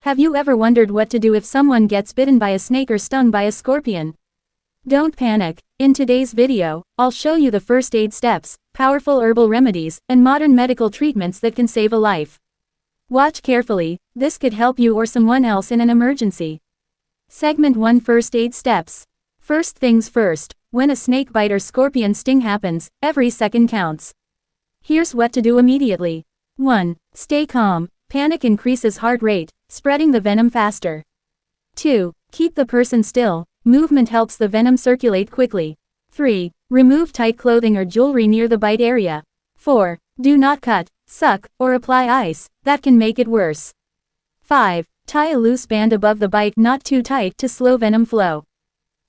Have you ever wondered what to do if someone gets bitten by a snake or stung by a scorpion? Don't panic. In today's video, I'll show you the first aid steps, powerful herbal remedies, and modern medical treatments that can save a life. Watch carefully, this could help you or someone else in an emergency. Segment 1: First aid steps. First things first, when a snake bite or scorpion sting happens, every second counts. Here's what to do immediately. 1. Stay calm. Panic increases heart rate, spreading the venom faster. 2. Keep the person still. Movement helps the venom circulate quickly. 3. Remove tight clothing or jewelry near the bite area. 4. Do not cut, suck, or apply ice, that can make it worse. 5. Tie a loose band above the bite, not too tight, to slow venom flow.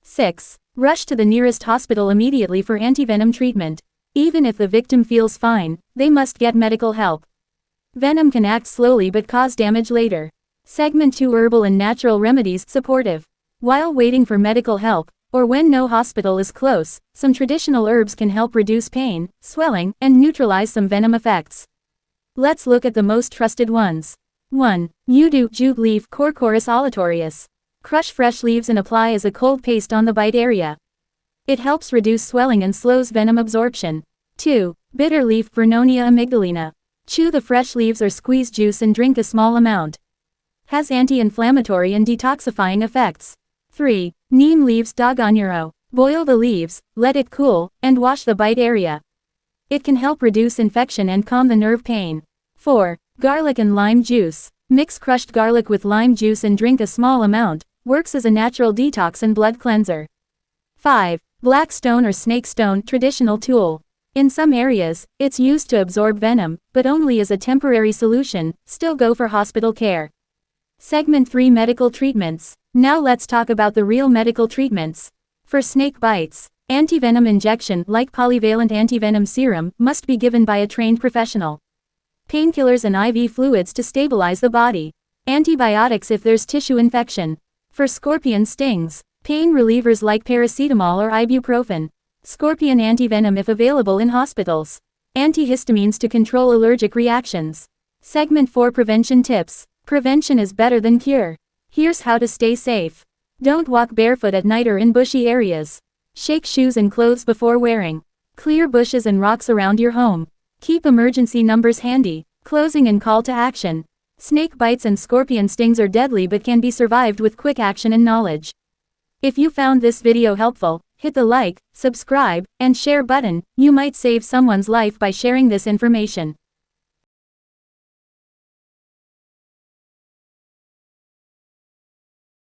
6. Rush to the nearest hospital immediately for antivenom treatment. Even if the victim feels fine, they must get medical help. Venom can act slowly but cause damage later. Segment 2: Herbal and natural remedies. Supportive. While waiting for medical help, or when no hospital is close, some traditional herbs can help reduce pain, swelling, and neutralize some venom effects. Let's look at the most trusted ones. 1. Yudu jute leaf, Corchorus oletorius. Crush fresh leaves and apply as a cold paste on the bite area. It helps reduce swelling and slows venom absorption. 2. Bitter leaf, Vernonia amygdalina. Chew the fresh leaves or squeeze juice and drink a small amount. Has anti-inflammatory and detoxifying effects. 3. Neem leaves, Dagonuro. Boil the leaves, let it cool, and wash the bite area. It can help reduce infection and calm the nerve pain. 4. Garlic and lime juice. Mix crushed garlic with lime juice and drink a small amount, works as a natural detox and blood cleanser. 5. Black stone or snake stone, traditional tool. In some areas, it's used to absorb venom, but only as a temporary solution, still go for hospital care. Segment 3: Medical treatments. Now let's talk about the real medical treatments. For snake bites, antivenom injection, like polyvalent antivenom serum, must be given by a trained professional. Painkillers and IV fluids to stabilize the body. Antibiotics if there's tissue infection. For scorpion stings, pain relievers like paracetamol or ibuprofen. Scorpion antivenom if available in hospitals. Antihistamines to control allergic reactions. Segment 4: Prevention tips. Prevention is better than cure. Here's how to stay safe. Don't walk barefoot at night or in bushy areas. Shake shoes and clothes before wearing. Clear bushes and rocks around your home. Keep emergency numbers handy. Closing and call to action. Snake bites and scorpion stings are deadly but can be survived with quick action and knowledge. If you found this video helpful, hit the like, subscribe, and share button. You might save someone's life by sharing this information.